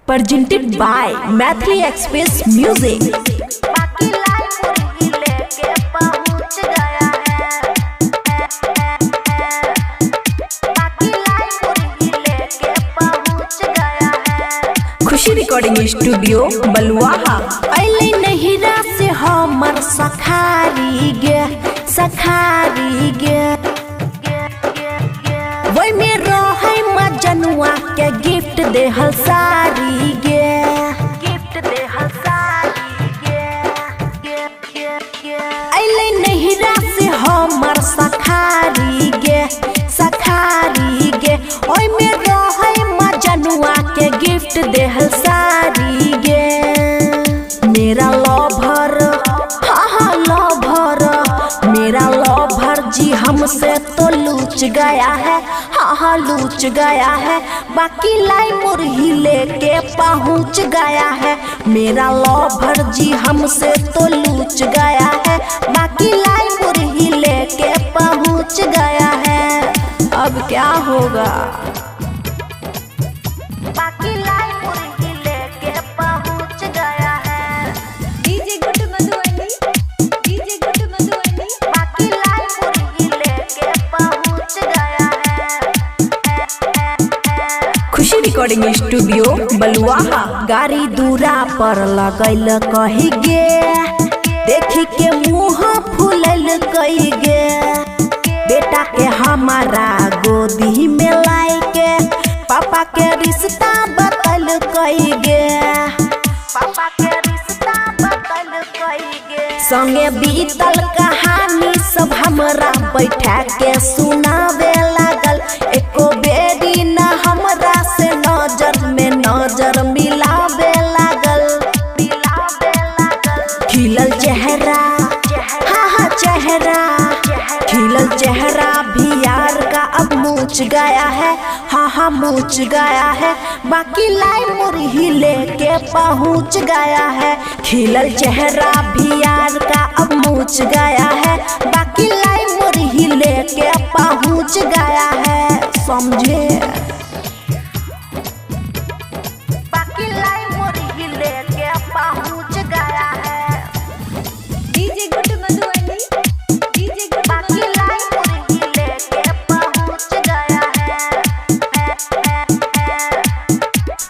presented by Mathli Express Music। Khushi recording studio Baluaha. अले नहिरा से हमर सखारी गे वही में रहे मजनुआ के गिफ्ट दे हल सारी गे अले नहिरा से हमर सखारी गे वही में रहे मजनुआ के गिफ्ट दे हल सारी गे। मेरा लवर मेरा लवर जी हमसे तो लूच गया है, लूच गया है। बाकी लाई मुरही लेके पहुँच गया है। मेरा लवर जी हमसे तो लूच गया है। बाकी लाई मुरही लेके पहुँच गया है। अब क्या होगा? बाकी लाई मुरही लेके पहुँच गया है। DJ good Madhubani, DJ good Madhubani. बाकी लाई मुरही लेके पहुँच गया है। खुशी रिकॉर्डिंग स्टूडियो बलुआहा। गाड़ी दूरा पर लगल कही गे, देखी के मुँह फूलल कही गे। बेटा के हमारा गोदी में लाई के पापा के रिश्ता बतल कही गे, पापा के रिश्ता बतल कही गे। संगे बीतल कहानी सब हमरा बैठा के सुनावे लागल। एको बेरी न हमरा से नजर में नजर मिलावे लागल। खिलल चेहरा खिलल चेहरा भी यार का अब मूछ गया है, मूछ गया है। बाकी लाई मुरही लेके पहुँच गया है। खिलल चेहरा भी यार का अब मूछ गया है। बाकी लाई मुरही लेके पहुँच गया है। समझे? बाकी लाई मुरही लेके पहुँच गया है। DJ good Madhubani, DJ good बाकी लाई मुरही लेके पहुँच गया है।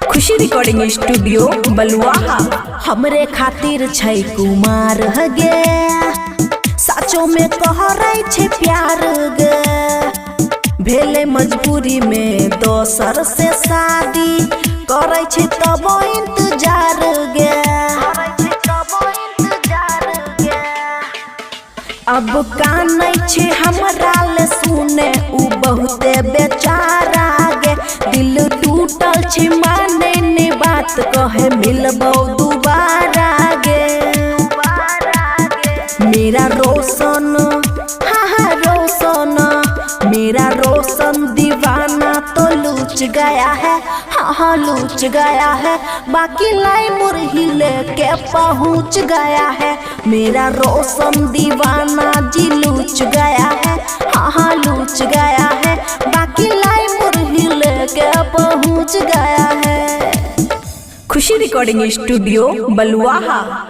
खुशी रिकॉर्डिंग स्टूडियो बलुआहा। हमरे खातिर छै कुमार गे, साचो में कह रही छे प्यार गे। भेले मजबूरी में दोसर से शादी करे छे तब इंतजार गे। अब कानै छे हमरा ले सुने उ बहुते बेचारा गे। दिल टूटल छे माने ने बात कहे मिलबो दोबारा गे। मेरा रोशन रोशन मेरा रोशन दीवाना तो लूच गया है, लूच गया है। बाकी लाई मुरही लेके पहुँच गया है। मेरा रोशन दीवाना जी लूच गया है, लूच गया है। बाकी लाई मुरही लेके पहुँच गया है। खुशी रिकॉर्डिंग स्टूडियो बलुआहा।